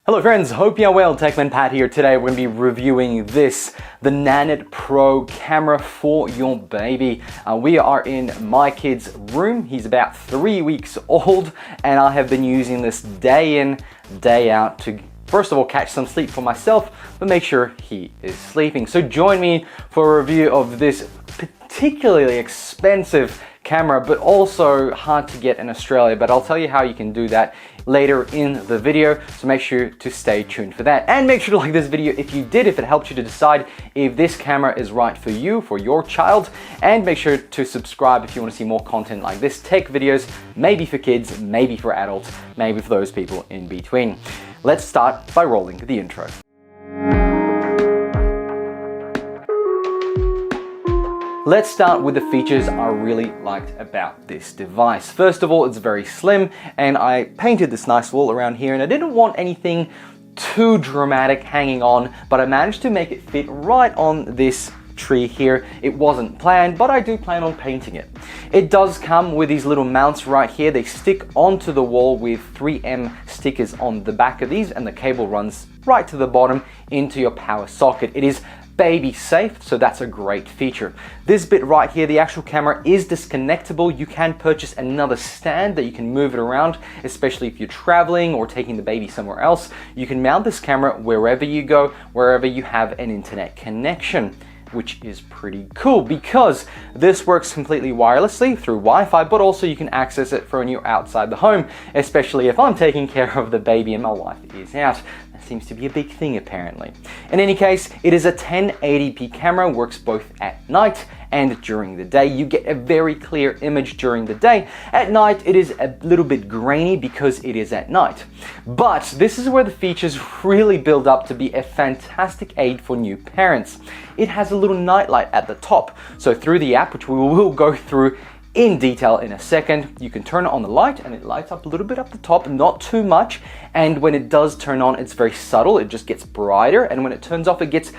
Hello friends, hope you're well. TechManPat here. Today we're going to be reviewing the Nanit Pro camera for your baby. We are in my kid's room. He's about 3 weeks old and I have been using this day in, day out to first of all catch some sleep for myself, but make sure he is sleeping. So join me for a review of this particularly expensive camera, but also hard to get in Australia, but I'll tell you how you can do that later in the video, so make sure to stay tuned for that. And make sure to like this video if it helped you to decide if this camera is right for you, for your child, and make sure to subscribe if you want to see more content like this, tech videos, maybe for kids, maybe for adults, maybe for those people in between. Let's start by rolling the intro. Let's start with the features I really liked about this device. First of all, it's very slim, and I painted this nice wall around here, and I didn't want anything too dramatic hanging on, but I managed to make it fit right on this tree here. It wasn't planned, but I do plan on painting it. It does come with these little mounts right here. They stick onto the wall with 3M stickers on the back of these, and the cable runs right to the bottom into your power socket. It is baby safe, so that's a great feature. This bit right here, the actual camera is disconnectable. You can purchase another stand that you can move it around, especially if you're traveling or taking the baby somewhere else. You can mount this camera wherever you go, wherever you have an internet connection, which is pretty cool because this works completely wirelessly through Wi-Fi, but also you can access it from when you're outside the home, especially if I'm taking care of the baby and my wife is out. That seems to be a big thing apparently. In any case, it is a 1080p camera, works both at night and during the day. You get a very clear image during the day. At night, it is a little bit grainy because it is at night. But this is where the features really build up to be a fantastic aid for new parents. It has a little nightlight at the top. So through the app, which we will go through in detail in a second, you can turn on the light and it lights up a little bit up the top, not too much. And when it does turn on, it's very subtle. It just gets brighter. And when it turns off, it gets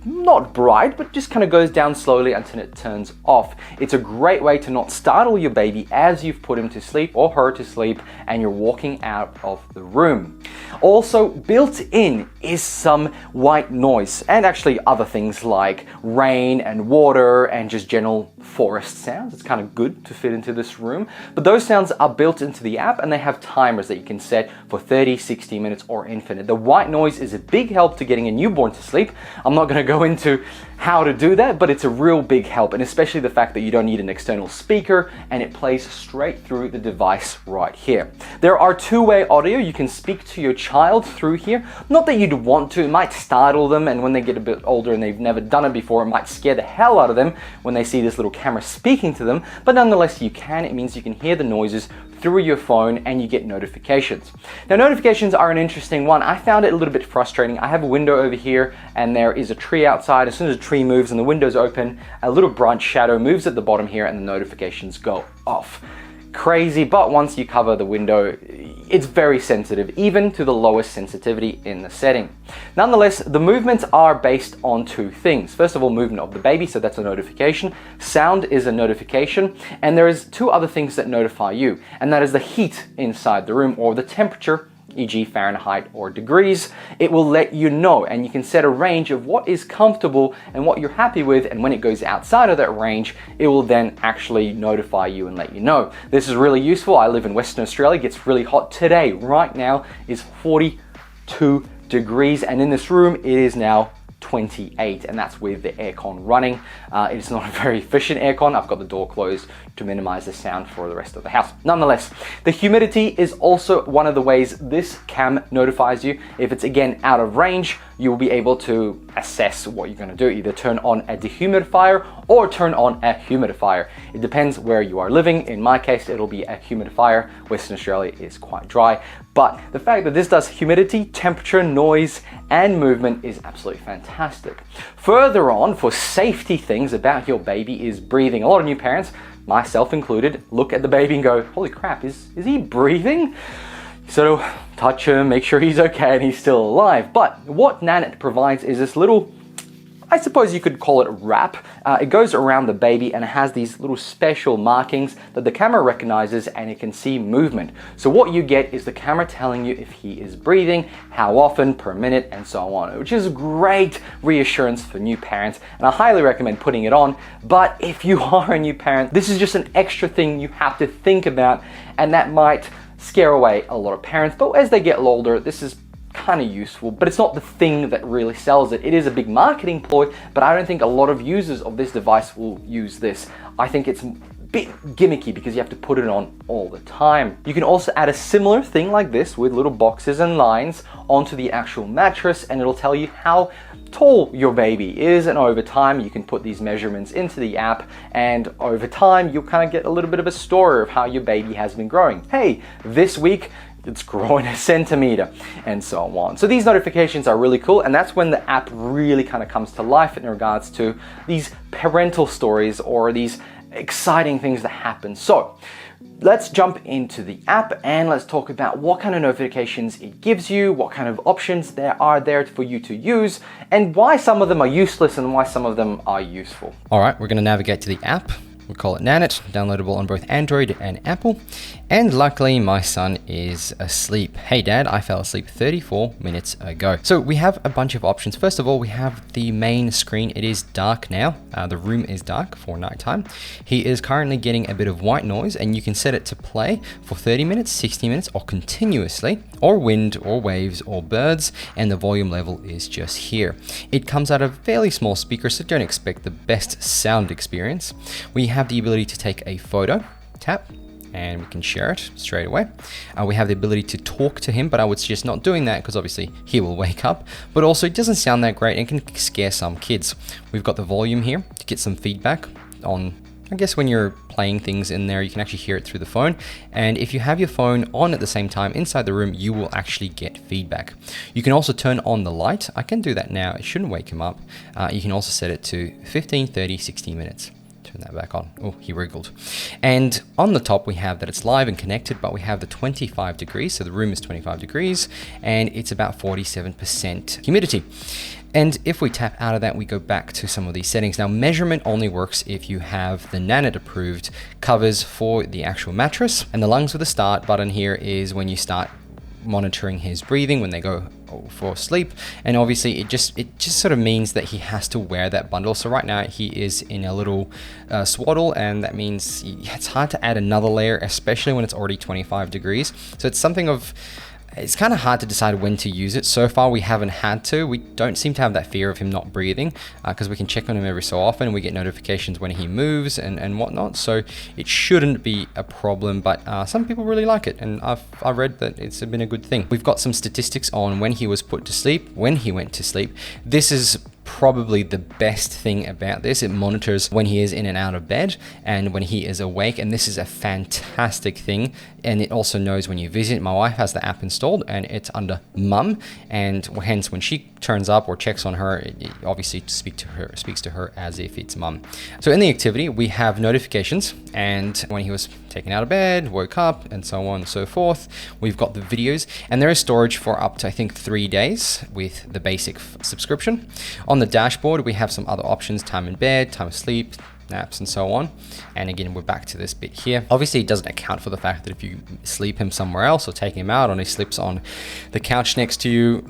not bright, but just kind of goes down slowly until it turns off. It's a great way to not startle your baby as you've put him to sleep or her to sleep and you're walking out of the room. Also built in is some white noise and actually other things like rain and water and just general forest sounds. It's kind of good to fit into this room, but those sounds are built into the app and they have timers that you can set for 30, 60 minutes or infinite. The white noise is a big help to getting a newborn to sleep. I'm not going to go into how to do that, but it's a real big help, and especially the fact that you don't need an external speaker and it plays straight through the device right here. There are two-way audio. You can speak to your child through here. Not that you'd want to, it might startle them, and when they get a bit older and they've never done it before, it might scare the hell out of them when they see this little camera speaking to them, but nonetheless you can. It means you can hear the noises through your phone and you get notifications. Now notifications are an interesting one. I found it a little bit frustrating. I have a window over here and there is a tree outside. As soon as the tree moves and the window's open, a little bright shadow moves at the bottom here and the notifications go off. Crazy, but once you cover the window, it's very sensitive, even to the lowest sensitivity in the setting. Nonetheless, the movements are based on two things. First of all, movement of the baby, so that's a notification. Sound is a notification, and there is two other things that notify you, and that is the heat inside the room or the temperature, e.g. Fahrenheit or degrees. It will let you know, and you can set a range of what is comfortable and what you're happy with, and when it goes outside of that range, it will then actually notify you and let you know. This is really useful. I live in Western Australia. It gets really hot today. Right now is 42 degrees, and in this room it is now 28, and that's with the aircon running. It's not a very efficient aircon. I've got the door closed to minimize the sound for the rest of the house. Nonetheless, the humidity is also one of the ways this cam notifies you. If it's again out of range, you will be able to assess what you're going to do. Either turn on a dehumidifier or turn on a humidifier. It depends where you are living. In my case, it'll be a humidifier. Western Australia is quite dry, but the fact that this does humidity, temperature, noise, and movement is absolutely fantastic. Further on, for safety things about your baby is breathing. A lot of new parents, myself included, look at the baby and go, holy crap, is he breathing? So touch him, make sure he's okay and he's still alive. But what Nanit provides is this little I suppose you could call it wrap. It goes around the baby and it has these little special markings that the camera recognizes, and it can see movement. So what you get is the camera telling you if he is breathing, how often per minute, and so on, which is great reassurance for new parents, and I highly recommend putting it on. But if you are a new parent, this is just an extra thing you have to think about, and that might scare away a lot of parents. But as they get older, this is kind of useful, but it's not the thing that really sells it. It is a big marketing ploy, but I don't think a lot of users of this device will use this. I think it's a bit gimmicky because you have to put it on all the time. You can also add a similar thing like this with little boxes and lines onto the actual mattress, and it'll tell you how tall your baby is, and over time you can put these measurements into the app, and over time you'll kind of get a little bit of a story of how your baby has been growing. Hey, this week it's growing a centimeter, and so on. So these notifications are really cool, and that's when the app really kind of comes to life in regards to these parental stories or these exciting things that happen. So let's jump into the app and let's talk about what kind of notifications it gives you, what kind of options there are there for you to use, and why some of them are useless and why some of them are useful. All right, we're going to navigate to the app. We'll call it Nanit, downloadable on both Android and Apple. And luckily my son is asleep. Hey dad, I fell asleep 34 minutes ago. So we have a bunch of options. First of all, we have the main screen. It is dark now. The room is dark for nighttime. He is currently getting a bit of white noise, and you can set it to play for 30 minutes, 60 minutes, or continuously, or wind, or waves, or birds, and the volume level is just here. It comes out of fairly small speakers, so don't expect the best sound experience. We have the ability to take a photo, tap, and we can share it straight away. We have the ability to talk to him, but I would suggest not doing that because obviously he will wake up, but also it doesn't sound that great and can scare some kids. We've got the volume here to get some feedback on, I guess when you're playing things in there, you can actually hear it through the phone. And if you have your phone on at the same time inside the room, you will actually get feedback. You can also turn on the light. I can do that now. It shouldn't wake him up. You can also set it to 15, 30, 60 minutes. Turn that back on. Oh, he wriggled. And on the top, we have that it's live and connected, but we have the 25 degrees. So the room is 25 degrees and it's about 47% humidity. And if we tap out of that, we go back to some of these settings. Now, measurement only works if you have the Nanit approved covers for the actual mattress. And the lungs with the start button here is when you start monitoring his breathing when they go for sleep, and obviously it just sort of means that he has to wear that bundle. So right now he is in a little swaddle, and that means it's hard to add another layer, especially when it's already 25 degrees. So it's something of, it's kind of hard to decide when to use it. So far we haven't had to. We don't seem to have that fear of him not breathing because we can check on him every so often, and we get notifications when he moves and whatnot. So it shouldn't be a problem, but some people really like it, and I've read that it's been a good thing. We've got some statistics on when he was put to sleep, when he went to sleep. This is probably the best thing about this. It monitors when he is in and out of bed and when he is awake, and this is a fantastic thing. And it also knows when you visit. My wife has the app installed and it's under mum, and hence when she turns up or checks on her, it obviously speaks to her as if it's mum. So in the activity, we have notifications, and when he was taken out of bed, woke up, and so on and so forth. We've got the videos, and there is storage for up to, I think, 3 days with the basic subscription. On the dashboard, we have some other options: time in bed, time of sleep, naps, and so on. And again, we're back to this bit here. Obviously, it doesn't account for the fact that if you sleep him somewhere else or take him out and he sleeps on the couch next to you,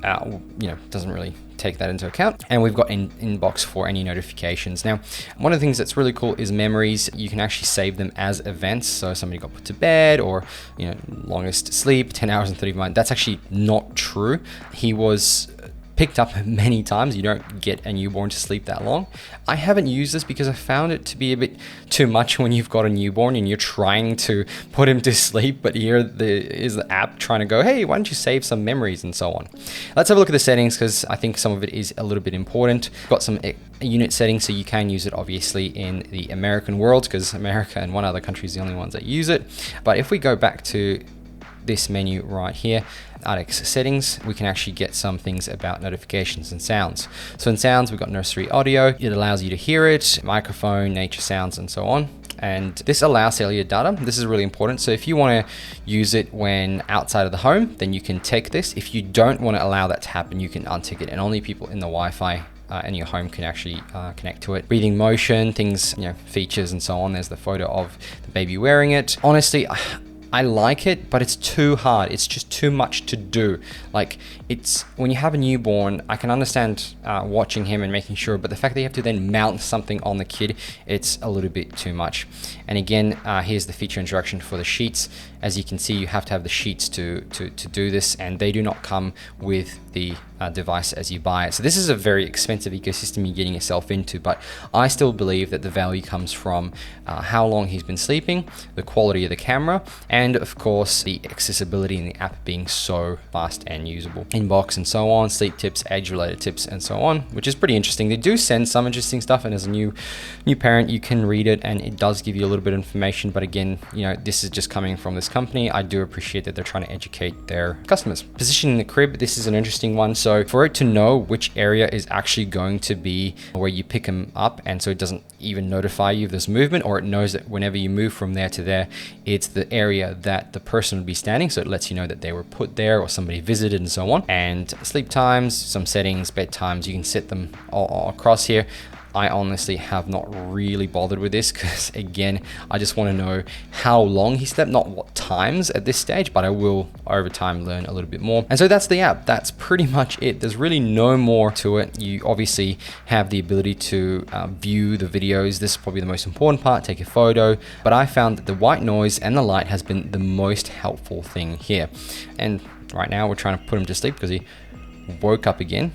doesn't really take that into account. And we've got inbox for any notifications. Now, one of the things that's really cool is memories. You can actually save them as events. So somebody got put to bed, or longest sleep, 10 hours and 30 minutes. That's actually not true. He was picked up many times. You don't get a newborn to sleep that long. I haven't used this because I found it to be a bit too much when you've got a newborn and you're trying to put him to sleep, but here is the app trying to go, hey, why don't you save some memories and so on. Let's have a look at the settings, because I think some of it is a little bit important. Got some unit settings, so you can use it obviously in the American world, because America and one other country is the only ones that use it. But if we go back to this menu right here, RX settings, we can actually get some things about notifications and sounds. So in sounds, we've got nursery audio. It allows you to hear it, microphone, nature sounds, and so on. And this allows cellular data. This is really important. So if you want to use it when outside of the home, then you can take this. If you don't want to allow that to happen, you can untick it, and only people in the Wi-Fi and your home can actually connect to it. Breathing motion, things, features and so on. There's the photo of the baby wearing it. Honestly, I like it, but it's too hard. It's just too much to do. Like, it's when you have a newborn, I can understand watching him and making sure, but the fact that you have to then mount something on the kid, it's a little bit too much. And again, here's the feature introduction for the sheets. As you can see, you have to have the sheets to do this, and they do not come with the device as you buy it. So this is a very expensive ecosystem you're getting yourself into, but I still believe that the value comes from how long he's been sleeping, the quality of the camera, and of course the accessibility in the app being so fast and usable. Inbox and so on, sleep tips, age-related tips and so on, which is pretty interesting. They do send some interesting stuff, and as a new parent, you can read it and it does give you a little bit of information. But again, this is just coming from this company. I do appreciate that they're trying to educate their customers. Positioning the crib, this is an interesting one. So for it to know which area is actually going to be where you pick them up, and so it doesn't even notify you of this movement, or it knows that whenever you move from there to there, it's the area that the person would be standing. So it lets you know that they were put there or somebody visited and so on. And sleep times, some settings, bedtimes, you can set them all across here. I honestly have not really bothered with this because, again, I just want to know how long he slept, not what times at this stage, but I will over time learn a little bit more. And so that's the app. That's pretty much it. There's really no more to it. You obviously have the ability to view the videos. This is probably the most important part, take a photo, but I found that the white noise and the light has been the most helpful thing here. And right now we're trying to put him to sleep because he woke up again.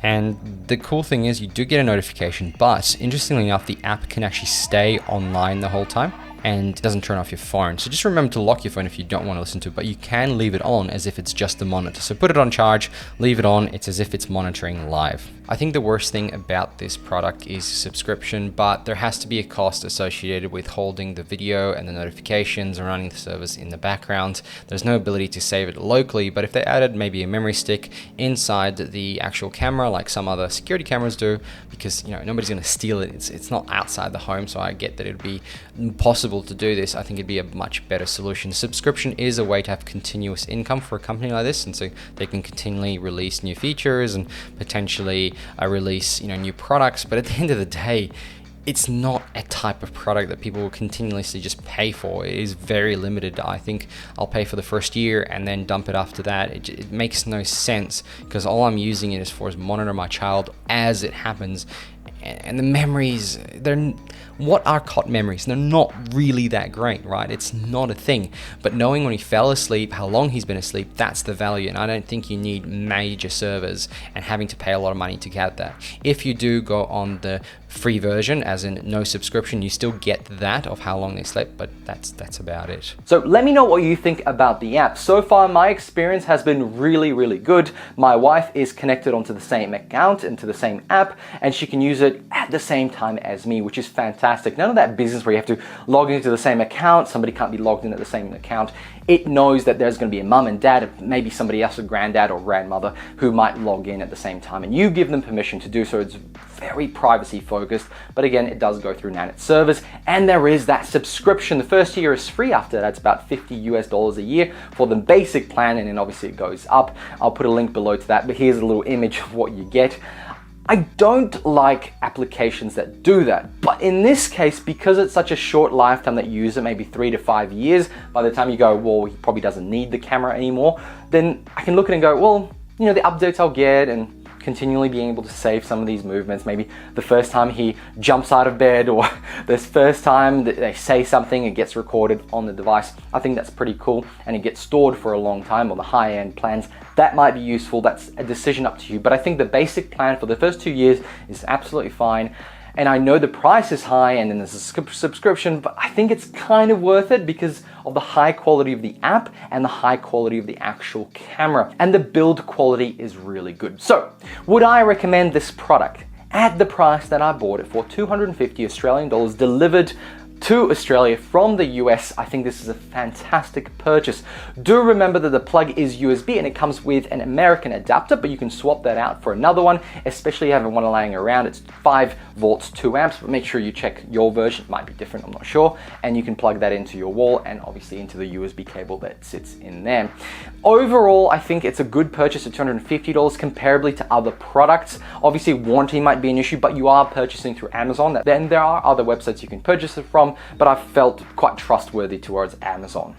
And the cool thing is you do get a notification, but interestingly enough, the app can actually stay online the whole time and doesn't turn off your phone. So just remember to lock your phone if you don't want to listen to it, but you can leave it on as if it's just the monitor. So put it on charge, leave it on, it's as if it's monitoring live. I think the worst thing about this product is subscription, but there has to be a cost associated with holding the video and the notifications and running the service in the background. There's no ability to save it locally, but if they added maybe a memory stick inside the actual camera, like some other security cameras do, because nobody's going to steal it. It's not outside the home, so I get that it'd be impossible to do this. I think it'd be a much better solution. Subscription is a way to have continuous income for a company like this, and so they can continually release new features and potentially release new products. But at the end of the day, it's not a type of product that people will continuously just pay for. It is very limited. I think I'll pay for the first year and then dump it after that. It makes no sense because all I'm using it is for is monitor my child as it happens. And the memories, what are cot memories? They're not really that great, right? It's not a thing. But knowing when he fell asleep, how long he's been asleep, that's the value. And I don't think you need major servers and having to pay a lot of money to get that. If you do go on the free version, as in no subscription, you still get that of how long they slept, but that's about it. So let me know what you think about the app. So far, my experience has been really, really good. My wife is connected onto the same account and to the same app, and she can use it at the same time as me, which is fantastic. None of that business where you have to log into the same account, somebody can't be logged in at the same account. It knows that there's going to be a mum and dad, maybe somebody else, a granddad or grandmother, who might log in at the same time, and you give them permission to do so. It's very privacy focused, but again, it does go through Nanit servers, and there is that subscription. The first year is free. After that, it's about $50 a year for the basic plan, and then obviously it goes up. I'll put a link below to that, but here's a little image of what you get. I don't like applications that do that, but in this case, because it's such a short lifetime that you use it, maybe 3 to 5 years, by the time you go, well, he probably doesn't need the camera anymore, then I can look at it and go, well, the updates I'll get and continually being able to save some of these movements. Maybe the first time he jumps out of bed, or this first time that they say something, it gets recorded on the device. I think that's pretty cool, and it gets stored for a long time. On the high-end plans, that might be useful. That's a decision up to you, but I think the basic plan for the first 2 years is absolutely fine. And I know the price is high and then there's a subscription, but I think it's kind of worth it because of the high quality of the app and the high quality of the actual camera. And the build quality is really good. So, would I recommend this product? At the price that I bought it for, 250 Australian dollars, delivered to Australia from the US, I think this is a fantastic purchase. Do remember that the plug is USB and it comes with an American adapter, but you can swap that out for another one, especially if you have one laying around. It's 5 volts, 2 amps, but make sure you check your version. It might be different, I'm not sure. And you can plug that into your wall and obviously into the USB cable that sits in there. Overall, I think it's a good purchase at $250 comparably to other products. Obviously, warranty might be an issue, but you are purchasing through Amazon. Then there are other websites you can purchase it from, but I've felt quite trustworthy towards Amazon.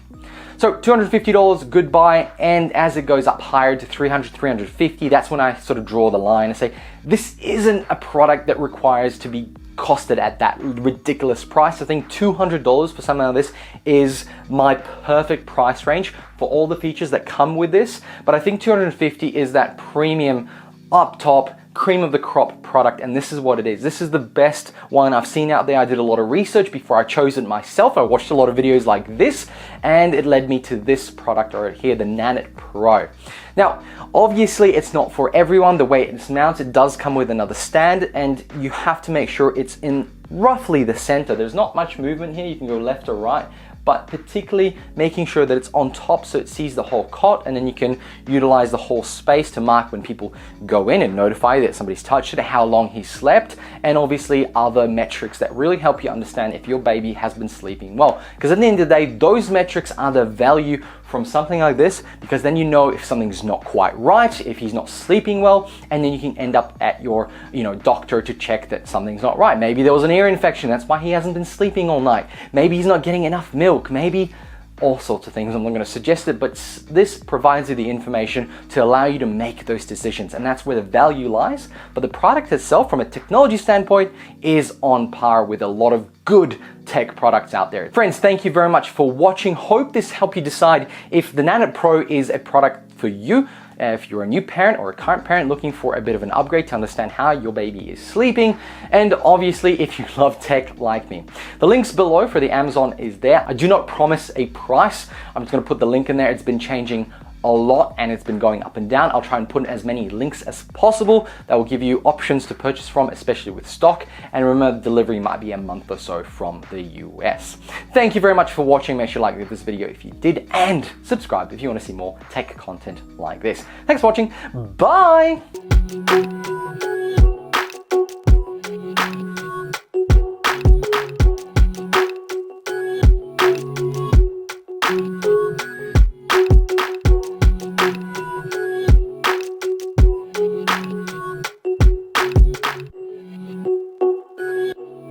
So $250, good buy, and as it goes up higher to $300, $350, that's when I sort of draw the line and say, this isn't a product that requires to be costed at that ridiculous price. I think $200 for something like this is my perfect price range for all the features that come with this, but I think $250 is that premium up top, cream of the crop product, and this is what it is. This is the best one I've seen out there. I did a lot of research before I chose it myself. I watched a lot of videos like this, and it led me to this product right here, the Nanit Pro. Now, obviously it's not for everyone. The way it's mounted does come with another stand, and you have to make sure it's in roughly the center. There's not much movement here. You can go left or right, but particularly making sure that it's on top so it sees the whole cot, and then you can utilize the whole space to mark when people go in and notify that somebody's touched it, how long he slept, and obviously other metrics that really help you understand if your baby has been sleeping well. Because at the end of the day, those metrics are the value from something like this, because then you know if something's not quite right, if he's not sleeping well, and then you can end up at your doctor to check that something's not right. Maybe there was an ear infection, that's why he hasn't been sleeping all night. Maybe he's not getting enough milk, maybe all sorts of things. I'm not going to suggest it, but this provides you the information to allow you to make those decisions, and that's where the value lies. But the product itself, from a technology standpoint, is on par with a lot of good tech products out there. Friends, thank you very much for watching. Hope this helped you decide if the Nanit Pro is a product for you. If you're a new parent or a current parent looking for a bit of an upgrade to understand how your baby is sleeping, and obviously if you love tech like me. The links below for the Amazon is there. I do not promise a price. I'm just going to put the link in there. It's been changing a lot and it's been going up and down. I'll try and put in as many links as possible that will give you options to purchase from, especially with stock. And remember, delivery might be a month or so from the US. Thank you very much for watching. Make sure you like this video if you did, and subscribe if you want to see more tech content like this. Thanks for watching. Bye.